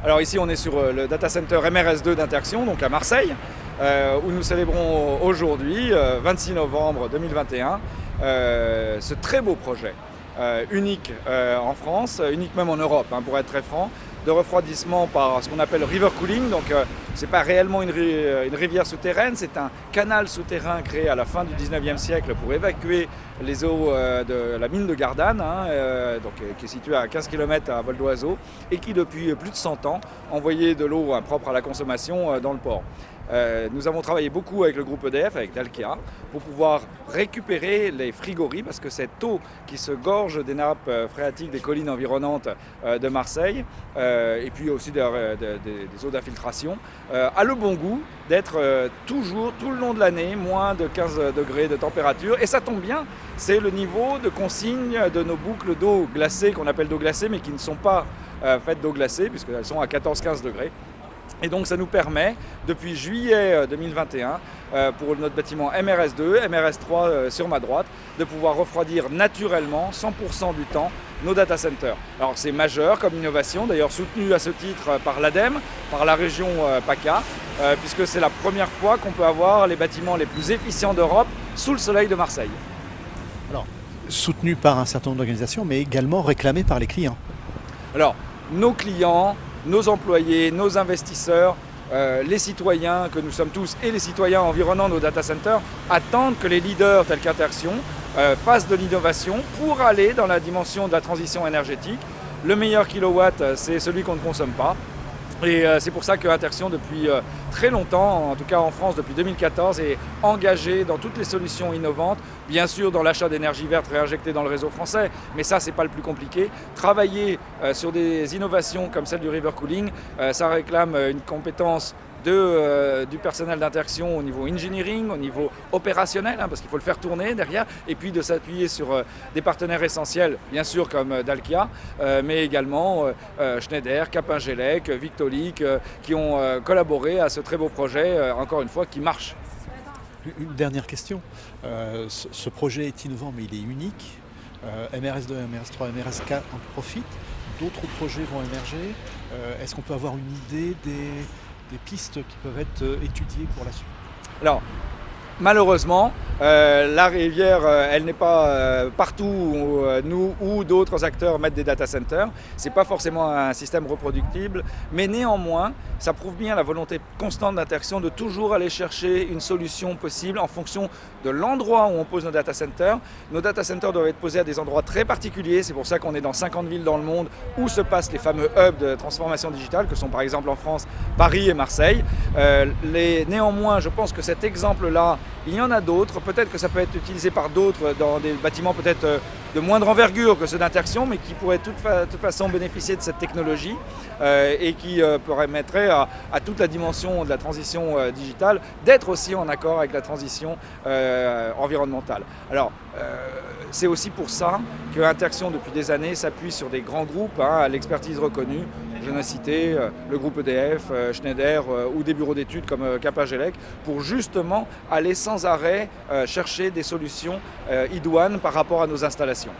Alors ici, on est sur le data center MRS2 d'Interxion, donc à Marseille, où nous célébrons aujourd'hui, 26 novembre 2021, ce très beau projet, unique en France, unique même en Europe, pour être très franc, de refroidissement par ce qu'on appelle river cooling. Donc ce n'est pas réellement une rivière souterraine, c'est un canal souterrain créé à la fin du 19e siècle pour évacuer les eaux de la mine de Gardanne, qui est située à 15 km à vol d'oiseau, et qui depuis plus de 100 ans envoyait de l'eau propre à la consommation dans le port. Nous avons travaillé beaucoup avec le groupe EDF, avec Dalkia, pour pouvoir récupérer les frigories, parce que cette eau qui se gorge des nappes phréatiques des collines environnantes de Marseille, et puis aussi des eaux d'infiltration, a le bon goût d'être toujours, tout le long de l'année, moins de 15 degrés de température. Et ça tombe bien, c'est le niveau de consigne de nos boucles d'eau glacée, qu'on appelle d'eau glacée, mais qui ne sont pas faites d'eau glacée, puisqu'elles sont à 14-15 degrés. Et donc ça nous permet, depuis juillet 2021, pour notre bâtiment MRS2, MRS3 sur ma droite, de pouvoir refroidir naturellement, 100% du temps, nos data centers. Alors c'est majeur comme innovation, d'ailleurs soutenu à ce titre par l'ADEME, par la région PACA, puisque c'est la première fois qu'on peut avoir les bâtiments les plus efficients d'Europe sous le soleil de Marseille. Alors, soutenu par un certain nombre d'organisations, mais également réclamé par les clients. Alors, nos clients, nos employés, nos investisseurs, les citoyens que nous sommes tous et les citoyens environnant nos data centers attendent que les leaders tels qu'Interxion fassent de l'innovation pour aller dans la dimension de la transition énergétique. Le meilleur kilowatt, c'est celui qu'on ne consomme pas. Et c'est pour ça que Interxion, depuis très longtemps, en tout cas en France depuis 2014, est engagé dans toutes les solutions innovantes, bien sûr dans l'achat d'énergie verte réinjectée dans le réseau français, mais ça c'est pas le plus compliqué. Travailler sur des innovations comme celle du river cooling, ça réclame une compétence du personnel d'Interxion au niveau engineering, au niveau opérationnel, parce qu'il faut le faire tourner derrière, et puis de s'appuyer sur des partenaires essentiels, bien sûr comme Dalkia, mais également Schneider, Capingelec, Victolic, qui ont collaboré à ce très beau projet, encore une fois, qui marche. Une dernière question. Ce projet est innovant, mais il est unique. MRS2, MRS3, MRS4 en profitent. D'autres projets vont émerger. Est-ce qu'on peut avoir une idée des pistes qui peuvent être étudiées pour la suite? Alors, malheureusement, la rivière, elle n'est pas partout où nous ou d'autres acteurs mettent des data centers. Ce n'est pas forcément un système reproductible, mais néanmoins, ça prouve bien la volonté constante d'Interxion de toujours aller chercher une solution possible en fonction de l'endroit où on pose nos data centers. Nos data centers doivent être posés à des endroits très particuliers. C'est pour ça qu'on est dans 50 villes dans le monde où se passent les fameux hubs de transformation digitale, que sont par exemple en France, Paris et Marseille. Néanmoins, je pense que cet exemple-là, il y en a d'autres. Peut-être que ça peut être utilisé par d'autres dans des bâtiments peut-être de moindre envergure que ceux d'Interxion, mais qui pourraient de toute façon bénéficier de cette technologie et qui permettrait à toute la dimension de la transition digitale d'être aussi en accord avec la transition environnementale. Alors, c'est aussi pour ça que Interxion, depuis des années, s'appuie sur des grands groupes à l'expertise reconnue. Je viens de citer le groupe EDF, Schneider ou des bureaux d'études comme Capingelec pour justement aller sans arrêt chercher des solutions idoines par rapport à nos installations.